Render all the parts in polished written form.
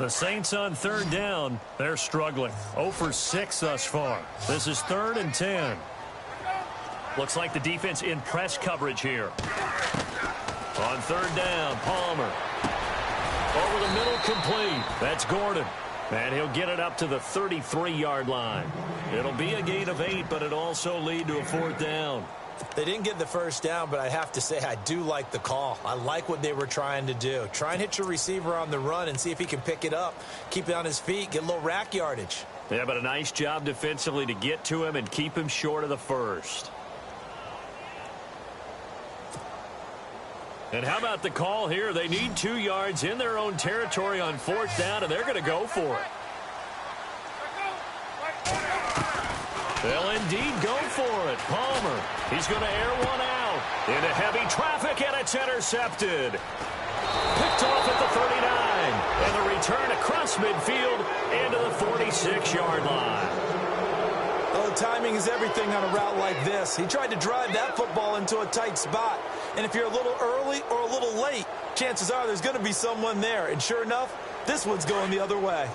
The Saints on third down. They're struggling. 0 for 6 thus far. This is 3rd and 10. Looks like the defense in press coverage here. On third down, Palmer. Over the middle, complete. That's Gordon. And he'll get it up to the 33-yard line. It'll be a gain of 8, but it'll also lead to a 4th down. They didn't get the first down, but I have to say I do like the call. I like what they were trying to do. Try and hit your receiver on the run and see if he can pick it up. Keep it on his feet, get a little rack yardage. Yeah, but a nice job defensively to get to him and keep him short of the first. And how about the call here? They need 2 yards in their own territory on 4th down, and they're going to go for it. They'll indeed go for it. Palmer, he's going to air one out. Into heavy traffic, and it's intercepted. Picked off at the 39. And the return across midfield into the 46-yard line. Oh, timing is everything on a route like this. He tried to drive that football into a tight spot. And if you're a little early or a little late, chances are there's going to be someone there. And sure enough, this one's going the other way.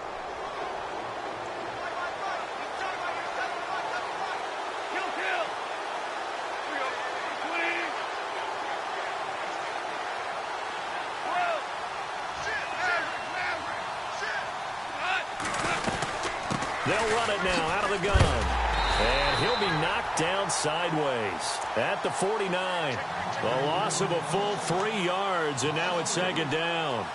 They'll run it now out of the gun. And he'll be knocked down sideways at the 49. The loss of a full 3 yards, and now it's 2nd down.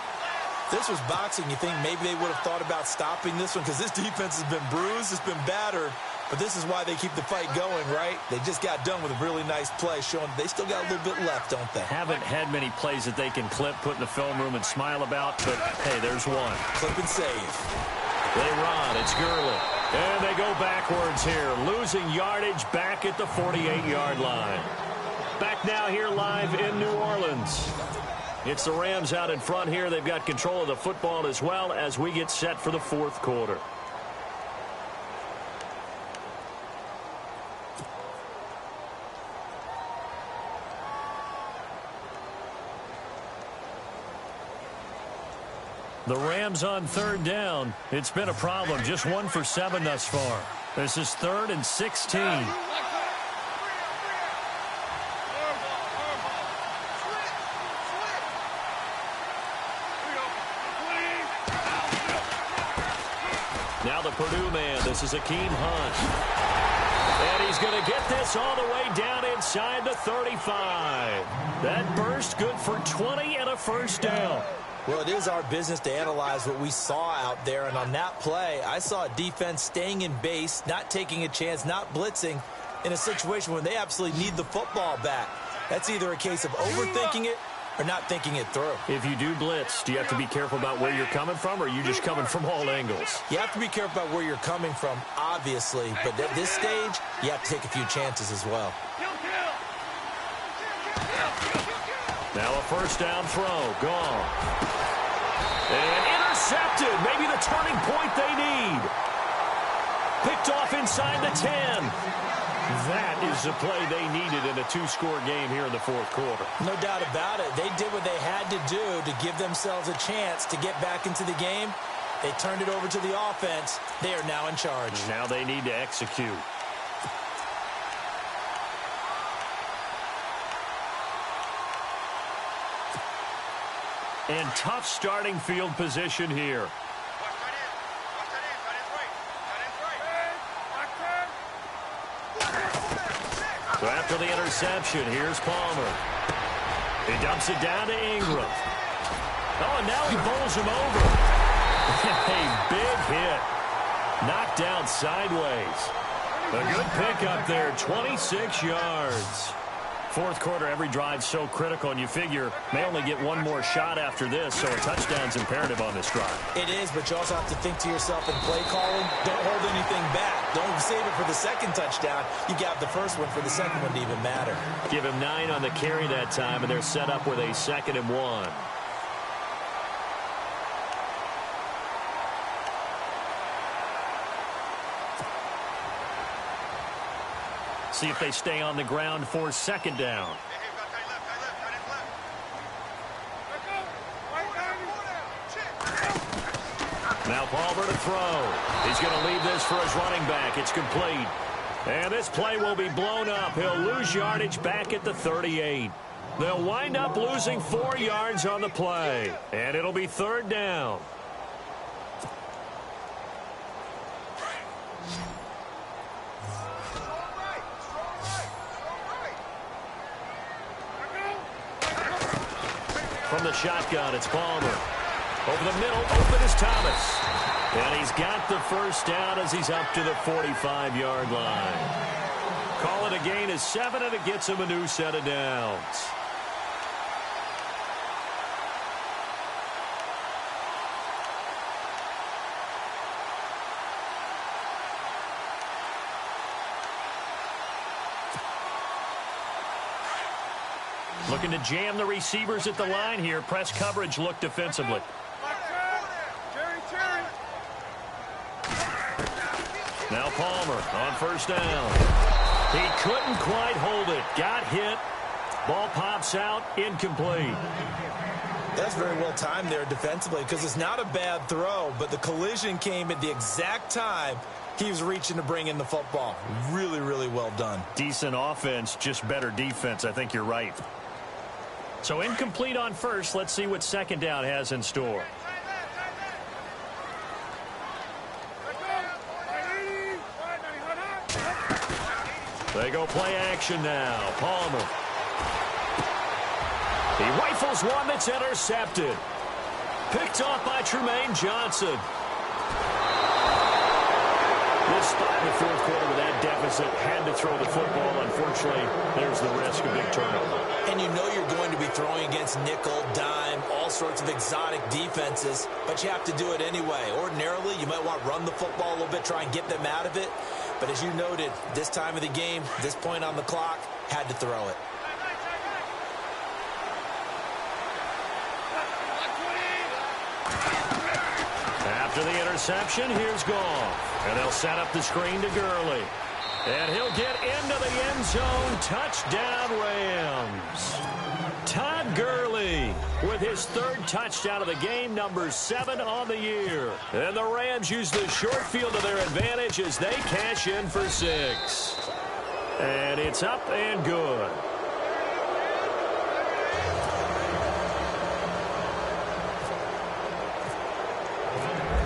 This was boxing. You think maybe they would have thought about stopping this one because this defense has been bruised, it's been battered. But this is why they keep the fight going, right? They just got done with a really nice play, showing they still got a little bit left, don't they? Haven't had many plays that they can clip, put in the film room, and smile about, but, hey, there's one. Clip and save. They run. It's Gurley. And they go backwards here, losing yardage back at the 48-yard line. Back now here live in New Orleans. It's the Rams out in front here. They've got control of the football as well as we get set for the 4th quarter. The Rams on third down. It's been a problem. Just 1 for 7 thus far. This is 3rd and 16. Now the Purdue man. This is Akeem Hunt. And he's going to get this all the way down inside the 35. That burst good for 20 and a 1st down. Well, it is our business to analyze what we saw out there. And on that play, I saw a defense staying in base, not taking a chance, not blitzing in a situation where they absolutely need the football back. That's either a case of overthinking it or not thinking it through. If you do blitz, do you have to be careful about where you're coming from, or are you just coming from all angles? You have to be careful about where you're coming from, obviously. But at this stage, you have to take a few chances as well. Now a 1st down throw. Gone. And intercepted. Maybe the turning point they need. Picked off inside the 10. That is the play they needed in a 2-score game here in the 4th quarter. No doubt about it. They did what they had to do to give themselves a chance to get back into the game. They turned it over to the offense. They are now in charge. Now they need to execute. And tough starting field position here. So after the interception, here's Palmer. He dumps it down to Ingram. Oh, and now he bowls him over. A big hit. Knocked down sideways. A good pickup there, 26 yards. 4th quarter, every drive so critical, and you figure may only get one more shot after this, so a touchdown's imperative on this drive. It is, but you also have to think to yourself in play calling, don't hold anything back. Don't save it for the 2nd touchdown. You got the 1st one for the 2nd one to even matter. Give him 9 on the carry that time, and they're set up with a 2nd and 1. See if they stay on the ground for 2nd down. Now Palmer to throw. He's going to leave this for his running back. It's complete. And this play will be blown up. He'll lose yardage back at the 38. They'll wind up losing 4 yards on the play. And it'll be third down. From the shotgun, it's Palmer. Over the middle, open is Thomas. And he's got the first down as he's up to the 45-yard line. Call it a gain of 7, and it gets him a new set of downs. Looking to jam the receivers at the line here. Press coverage look defensively. Now Palmer on first down. He couldn't quite hold it. Got hit. Ball pops out. Incomplete. That's very well timed there defensively because it's not a bad throw, but the collision came at the exact time he was reaching to bring in the football. Really, really well done. Decent offense, just better defense. I think you're right. So incomplete on first. Let's see what second down has in store. They go play action now. Palmer. He rifles one that's intercepted. Picked off by Tremaine Johnson. This spot in the fourth quarter with that deficit, had to throw the football. Unfortunately, there's the risk of big turnover. And you know you're going to be throwing against nickel, dime, all sorts of exotic defenses, but you have to do it anyway. Ordinarily, you might want to run the football a little bit, try and get them out of it. But as you noted, this time of the game, this point on the clock, had to throw it. After the interception, here's Goff. And they'll set up the screen to Gurley. And he'll get into the end zone. Touchdown, Rams. Todd Gurley with his third touchdown of the game, number 7 on the year. And the Rams use the short field to their advantage as they cash in for 6. And it's up and good.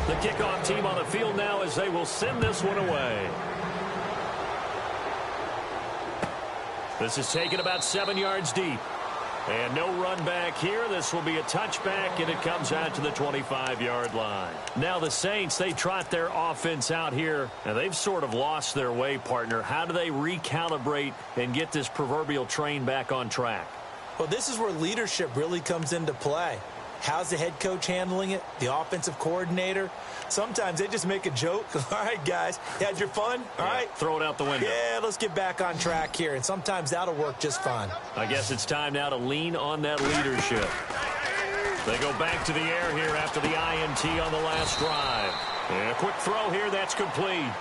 The kickoff team on the field now as they will send this one away. This is taken about 7 yards deep. And no run back here. This will be a touchback, and it comes out to the 25-yard line. Now the Saints, they trot their offense out here, and they've sort of lost their way, partner. How do they recalibrate and get this proverbial train back on track? Well, this is where leadership really comes into play. How's the head coach handling it? The offensive coordinator? Sometimes they just make a joke. All right, guys, you had your fun? All right. Throw it out the window. Yeah, let's get back on track here. And sometimes that'll work just fine. I guess it's time now to lean on that leadership. They go back to the air here after the INT on the last drive. And a quick throw here, that's complete.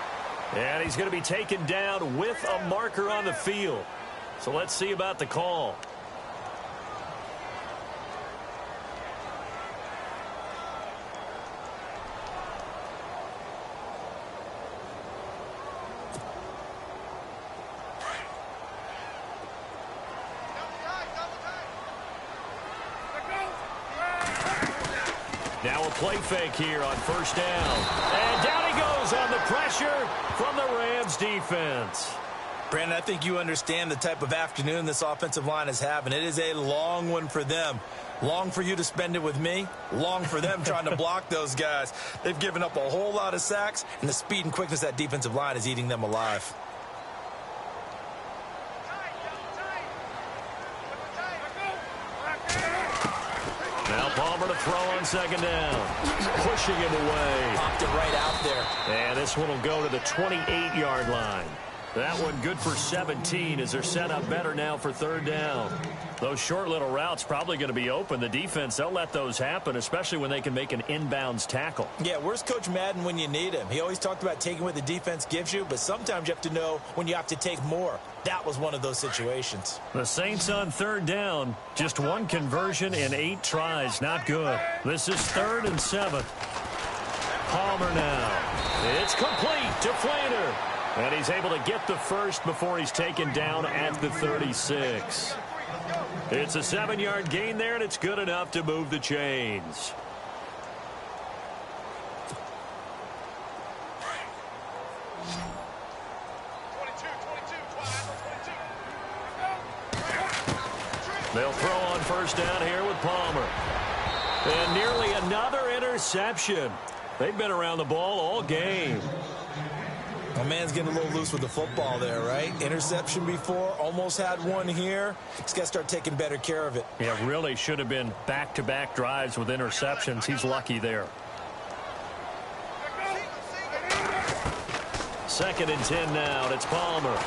And he's going to be taken down with a marker on the field. So let's see about the call. Now a play fake here on first down. And down he goes on the pressure from the Rams defense. Brandon, I think you understand the type of afternoon this offensive line is having. It is a long one for them. Long for you to spend it with me. Long for them trying to block those guys. They've given up a whole lot of sacks, and the speed and quickness of that defensive line is eating them alive. Now Palmer to throw on second down. Pushing him away. Popped it right out there. And this one will go to the 28-yard line. That one good for 17 as they're set up better now for third down. Those short little routes probably going to be open. The defense, they'll let those happen, especially when they can make an inbounds tackle. Yeah, where's Coach Madden when you need him? He always talked about taking what the defense gives you, but sometimes you have to know when you have to take more. That was one of those situations. The Saints on third down. Just one conversion in 8 tries. Not good. This is 3rd and 7. Palmer now. It's complete to Flater. And he's able to get the first before he's taken down at the 36. It's a 7-yard gain there, and it's good enough to move the chains. They'll throw on first down here with Palmer. And nearly another interception. They've been around the ball all game. My man's getting a little loose with the football there, right? Interception before, almost had one here. He's got to start taking better care of it. Yeah, really should have been back-to-back drives with interceptions. He's lucky there. 2nd and 10 now, and it's Palmer.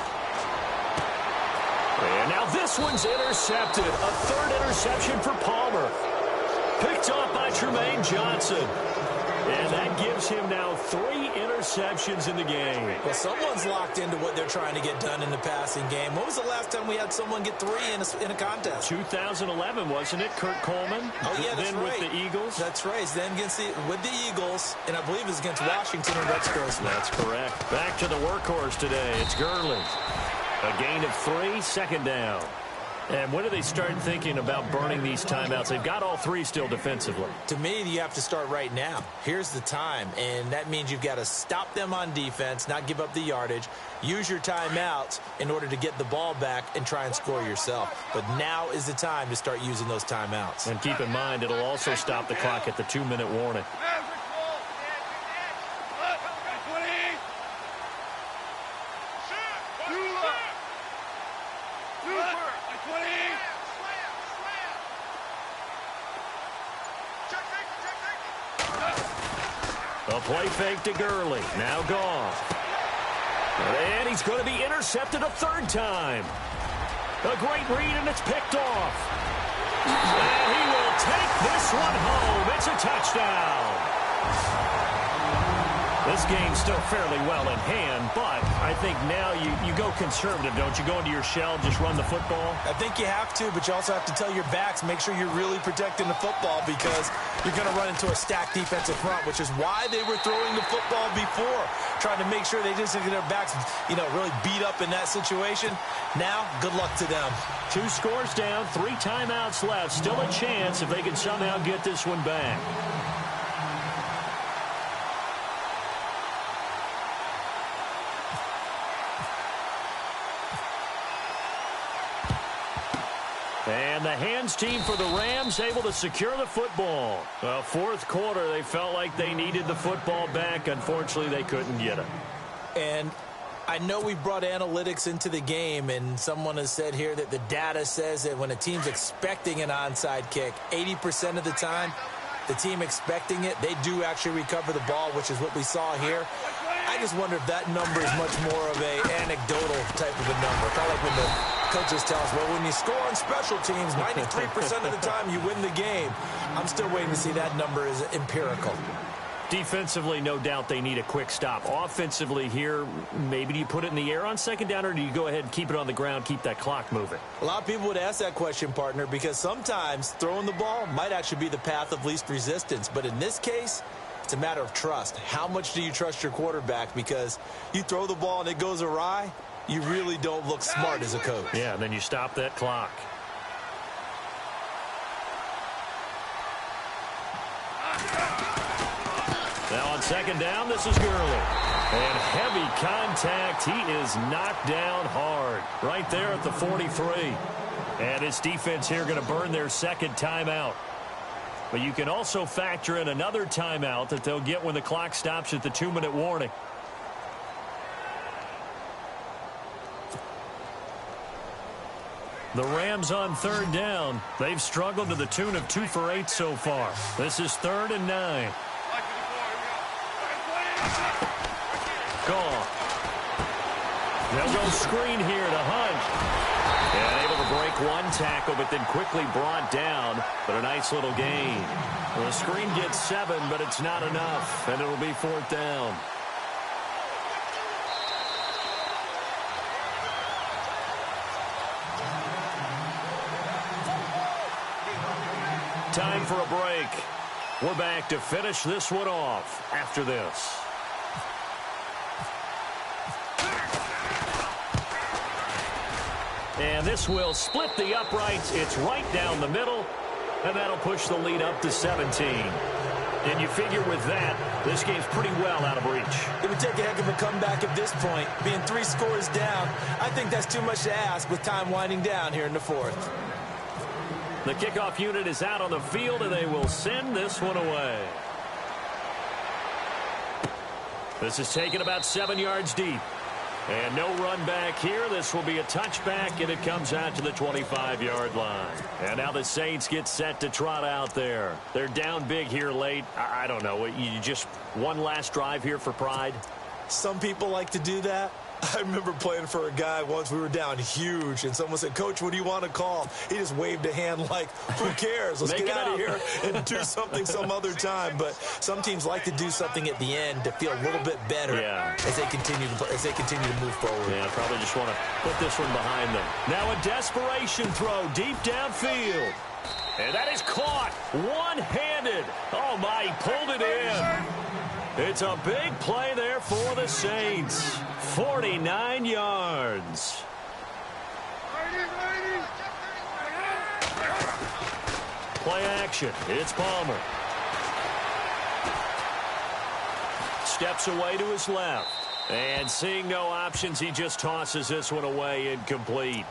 And now this one's intercepted. A 3rd interception for Palmer. Picked off by Tremaine Johnson. And that gives him now 3 interceptions in the game. Well, someone's locked into what they're trying to get done in the passing game. When was the last time we had someone get 3 in a contest? 2011, wasn't it? Kurt Coleman. Oh, yeah, that's then right. with the Eagles. That's right. Then with the Eagles, and I believe it's against Washington and Rex Grossman. That's correct. Back to the workhorse today. It's Gurley. A gain of 3, 2nd down. And when do they start thinking about burning these timeouts? They've got all 3 still defensively. To me, you have to start right now. Here's the time, and that means you've got to stop them on defense, not give up the yardage, use your timeouts in order to get the ball back and try and score yourself. But now is the time to start using those timeouts. And keep in mind, it'll also stop the clock at the 2-minute warning. A play fake to Gurley. Now gone. And he's going to be intercepted a 3rd time. A great read, and it's picked off. And he will take this one home. It's a touchdown. This game's still fairly well in hand, but I think now you go conservative, don't you? Go into your shell, just run the football? I think you have to, but you also have to tell your backs, make sure you're really protecting the football because you're going to run into a stacked defensive front, which is why they were throwing the football before, trying to make sure they just get their backs, really beat up in that situation. Now, good luck to them. 2 scores down, 3 timeouts left. Still a chance if they can somehow get this one back. And the hands team for the Rams able to secure the football. 4th quarter, they felt like they needed the football back. Unfortunately, they couldn't get it. And I know we brought analytics into the game, and someone has said here that the data says that when a team's expecting an onside kick, 80% of the time, the team expecting it, they do actually recover the ball, which is what we saw here. I just wonder if that number is much more of an anecdotal type of a number. Kind of like when the coaches tell us, well, when you score on special teams, 93% of the time you win the game. I'm still waiting to see that number is empirical. Defensively, no doubt they need a quick stop. Offensively here, maybe do you put it in the air on 2nd down, or do you go ahead and keep it on the ground, keep that clock moving? A lot of people would ask that question, partner, because sometimes throwing the ball might actually be the path of least resistance. But in this case, it's a matter of trust. How much do you trust your quarterback? Because you throw the ball and it goes awry, you really don't look smart as a coach. Yeah, and then you stop that clock. Now on 2nd down, this is Gurley. And heavy contact. He is knocked down hard right there at the 43. And his defense here going to burn their 2nd timeout. But you can also factor in another timeout that they'll get when the clock stops at the 2-minute warning. The Rams on 3rd down. They've struggled to the tune of 2 for 8 so far. This is 3rd and 9. Gone. They'll go screen here to Hunt. And able to break one tackle, but then quickly brought down. But a nice little gain. Well, the screen gets 7, but it's not enough. And it'll be 4th down. Time for a break. We're back to finish this one off after this. And this will split the uprights. It's right down the middle, and that'll push the lead up to 17. And you figure with that, this game's pretty well out of reach. It would take a heck of a comeback at this point. Being 3 scores down, I think that's too much to ask with time winding down here in the 4th. The kickoff unit is out on the field, and they will send this one away. This is taken about 7 yards deep. And no run back here. This will be a touchback, and it comes out to the 25-yard line. And now the Saints get set to trot out there. They're down big here late. I don't know. You just one last drive here for pride? Some people like to do that. I remember playing for a guy once. We were down huge, and someone said, "Coach, what do you want to call?" He just waved a hand like, who cares? Let's get out of here and do something some other time. But some teams like to do something at the end to feel a little bit better as they continue to move forward. Yeah, probably just want to put this one behind them. Now a desperation throw deep downfield. And that is caught one-handed. Oh, my, he pulled it in. It's a big play there for the Saints. 49 yards. Play action. It's Palmer. Steps away to his left. And seeing no options, he just tosses this one away incomplete.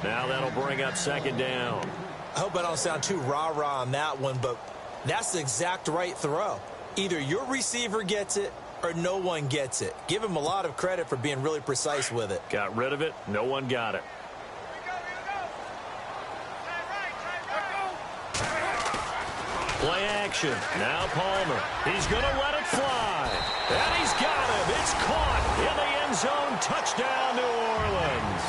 Now that'll bring up 2nd down. I hope I don't sound too rah-rah on that one, but that's the exact right throw. Either your receiver gets it or no one gets it. Give him a lot of credit for being really precise with it. Got rid of it. No one got it. Play action. Now Palmer. He's going to let it fly. And he's got him. It's caught in the end zone. Touchdown, New Orleans.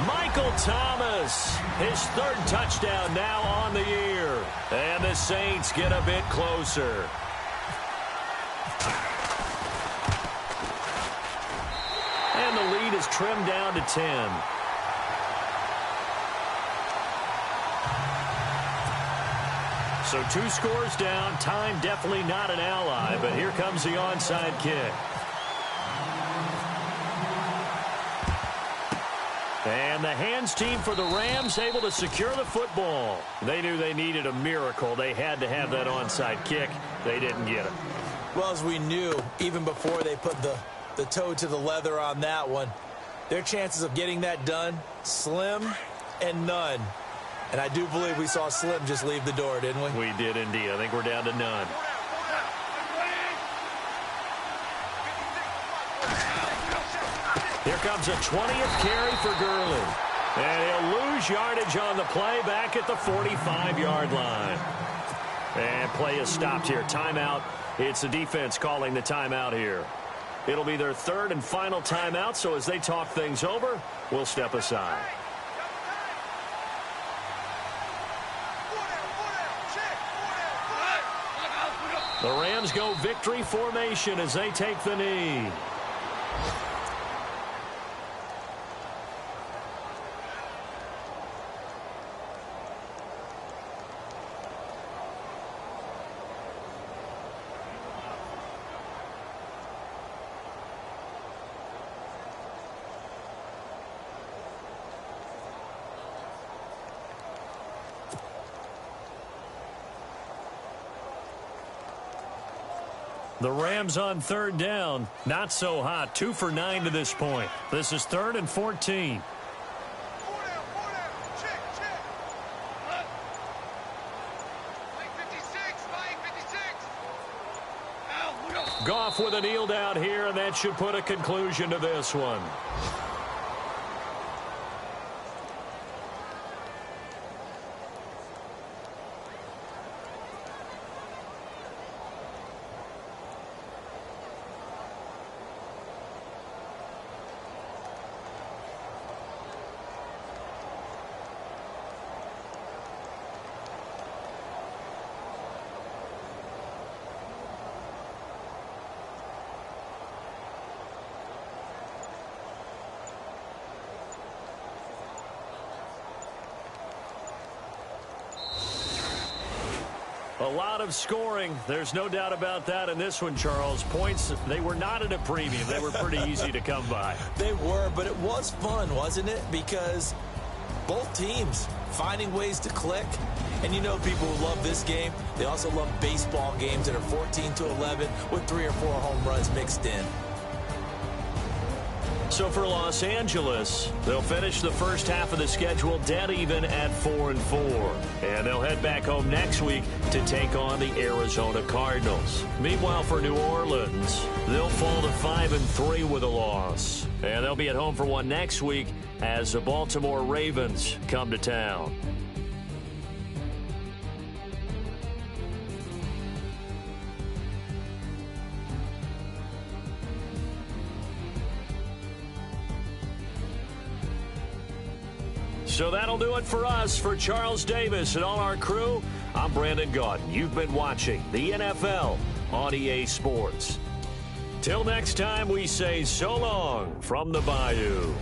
Michael Thomas, his 3rd touchdown now on the year. And the Saints get a bit closer. And the lead is trimmed down to 10. So 2 scores down. Time definitely not an ally, but here comes the onside kick. And the hands team for the Rams able to secure the football. They knew they needed a miracle. They had to have that onside kick. They didn't get it. Well, as we knew, even before they put the toe to the leather on that one, their chances of getting that done, slim and none. And I do believe we saw Slim just leave the door, didn't we? We did indeed. I think we're down to none. Here comes a 20th carry for Gurley. And he'll lose yardage on the play back at the 45-yard line. And play is stopped here. Timeout. It's the defense calling the timeout here. It'll be their 3rd and final timeout, so as they talk things over, we'll step aside. The Rams go victory formation as they take the knee. The Rams on 3rd down. Not so hot. 2 for 9 to this point. This is 3rd and 14. Goff with a kneel down here, and that should put a conclusion to this one. A lot of scoring. There's no doubt about that in this one, Charles. Points, they were not at a premium. They were pretty easy to come by. They were, but it was fun, wasn't it? Because both teams finding ways to click. And you know people who love this game, they also love baseball games that are 14-11 with 3 or 4 home runs mixed in. So for Los Angeles, they'll finish the first half of the schedule dead even at 4-4. And they'll head back home next week to take on the Arizona Cardinals. Meanwhile, for New Orleans, they'll fall to 5-3 with a loss. And they'll be at home for one next week as the Baltimore Ravens come to town. So that'll do it for us. For Charles Davis and all our crew, I'm Brandon Gaudin. You've been watching the NFL on EA Sports. Till next time, we say so long from the Bayou.